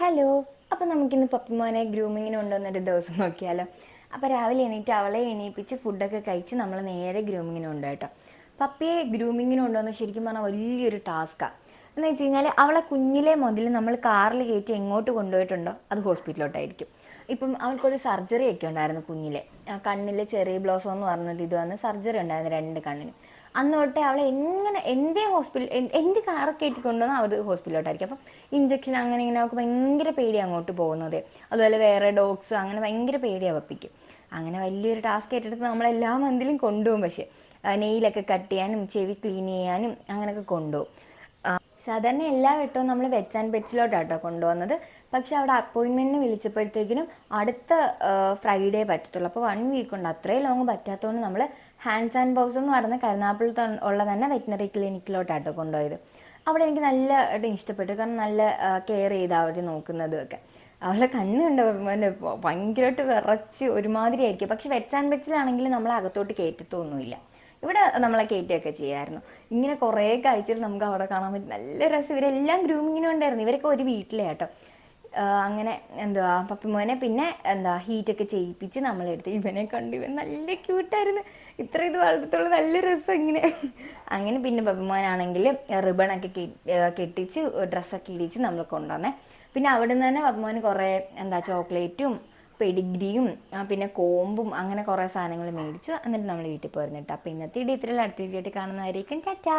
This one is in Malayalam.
ഹലോ. അപ്പോൾ നമുക്കിന്ന് പപ്പിമോനെ ഗ്രൂമിങ്ങിന് കൊണ്ടുവന്നൊരു ദിവസം നോക്കിയാലോ. അപ്പോൾ രാവിലെ എണീറ്റ് അവളെ എണീപ്പിച്ച് ഫുഡൊക്കെ കഴിച്ച് നമ്മൾ നേരെ ഗ്രൂമിങ്ങിന് കൊണ്ട് കേട്ടോ. പപ്പിയെ ഗ്രൂമിങ്ങിന് കൊണ്ടുവന്ന് ശരിക്കും പറഞ്ഞാൽ വലിയൊരു ടാസ്ക്കാണ്. എന്ന് വെച്ച് കഴിഞ്ഞാൽ അവളെ കുഞ്ഞിലെ മുതൽ നമ്മൾ കാറിൽ കയറ്റി എങ്ങോട്ട് കൊണ്ടുപോയിട്ടുണ്ടോ അത് ഹോസ്പിറ്റലിലോട്ടായിരിക്കും. ഇപ്പം അവൾക്കൊരു സർജറി ഒക്കെ ഉണ്ടായിരുന്നു കുഞ്ഞിലെ. കണ്ണിൽ ചെറിയ ബ്ലോസം എന്ന് പറഞ്ഞിട്ട് ഇത് വന്ന് സർജറി ഉണ്ടായിരുന്നു രണ്ട് കണ്ണിനും. അന്ന് തൊട്ടേ അവളെ എങ്ങനെ എന്ത് കാറൊക്കെ കയറ്റി കൊണ്ടുവന്നാൽ അവർ ഹോസ്പിറ്റലിലോട്ടായിരിക്കും. അപ്പം ഇഞ്ചക്ഷൻ അങ്ങനെ ഇങ്ങനെ അവൾക്ക് ഭയങ്കര പേടിയാണ് അങ്ങോട്ട് പോകുന്നത്. അതുപോലെ വേറെ ഡോഗ്സ് അങ്ങനെ ഭയങ്കര പേടിയാണ് പപ്പിക്ക്. അങ്ങനെ വലിയൊരു ടാസ്ക് ഏറ്റെടുത്ത് നമ്മളെല്ലാ മന്തിലും കൊണ്ടുപോകും. പക്ഷേ നെയിലൊക്കെ കട്ട് ചെയ്യാനും ചെവി ക്ലീൻ ചെയ്യാനും അങ്ങനെയൊക്കെ കൊണ്ടുപോകും. സാധാരണ എല്ലാ വട്ടവും നമ്മൾ വെച്ച് ആൻഡ് പെറ്റ്സിലോട്ടാട്ടോ കൊണ്ടുവന്നത്. പക്ഷെ അവിടെ അപ്പോയിൻമെൻറ്റിന് വിളിച്ചപ്പോഴത്തേക്കിനും അടുത്ത ഫ്രൈഡേ പറ്റത്തുള്ളൂ. അപ്പോൾ 1 വീക്ക് ഉണ്ട്. അത്രയും ലോങ് പറ്റാത്തതുകൊണ്ട് നമ്മൾ ഹാൻഡ്സ് ആൻഡ് ബൗസ് എന്ന് പറയുന്ന കരുനാഗപ്പള്ളി ഉള്ള തന്നെ വെറ്റിനറി ക്ലിനിക്കിലോട്ടാട്ടോ കൊണ്ടുപോയത്. അവിടെ എനിക്ക് നല്ലതായിട്ട് ഇഷ്ടപ്പെട്ടു. കാരണം നല്ല കെയർ ചെയ്ത് അവർ നോക്കുന്നതും ഒക്കെ. അവളുടെ കണ്ണ് കണ്ട ഭയങ്കരമായിട്ട് വിറച്ച് ഒരുമാതിരി ആയിരിക്കും. പക്ഷെ വെച്ച് ആൻഡ് പെറ്റ്സിലാണെങ്കിൽ നമ്മളെ അകത്തോട്ട് കയറ്റത്തൊന്നുമില്ല. ഇവിടെ നമ്മളെ കയറ്റുകയൊക്കെ ചെയ്യായിരുന്നു. ഇങ്ങനെ കുറേ കാഴ്ചകൾ നമുക്ക് അവിടെ കാണാൻ പറ്റും. നല്ല രസം. ഇവരെല്ലാം ഗ്രൂമിങ്ങിനും ഉണ്ടായിരുന്നു. ഇവരൊക്കെ ഒരു വീട്ടിലെ കേട്ടോ. അങ്ങനെ എന്തുവാ പപ്പിമോനെ പിന്നെ ഹീറ്റൊക്കെ ചെയ്യിപ്പിച്ച് നമ്മളെടുത്ത് ഇവനെ കണ്ട് ഇവൻ നല്ല ക്യൂട്ടായിരുന്നു. ഇത്ര ഇത് വളർത്തുള്ളൂ. നല്ല രസം ഇങ്ങനെ. അങ്ങനെ പിന്നെ പപ്പിമോനാണെങ്കിൽ റിബണൊക്കെ കെട്ടിച്ച് ഡ്രസ്സൊക്കെ ഇടിച്ച് നമ്മൾ കൊണ്ടുവന്നേ. പിന്നെ അവിടെ നിന്ന് തന്നെ പപ്പിമോന് കുറേ ചോക്ലേറ്റും പെഡിഗ്രിയും പിന്നെ കോമ്പും അങ്ങനെ കുറേ സാധനങ്ങൾ മേടിച്ചു. എന്നിട്ട് നമ്മൾ വീട്ടിൽ പോയിരുന്നു കേട്ടോ. അപ്പോൾ ഇന്നത്തെ വീഡിയോ ഇത്രയുള്ള അടുത്ത വീഡിയോ ആയിട്ട് കാണുന്നതായിരിക്കും. ടാറ്റാ.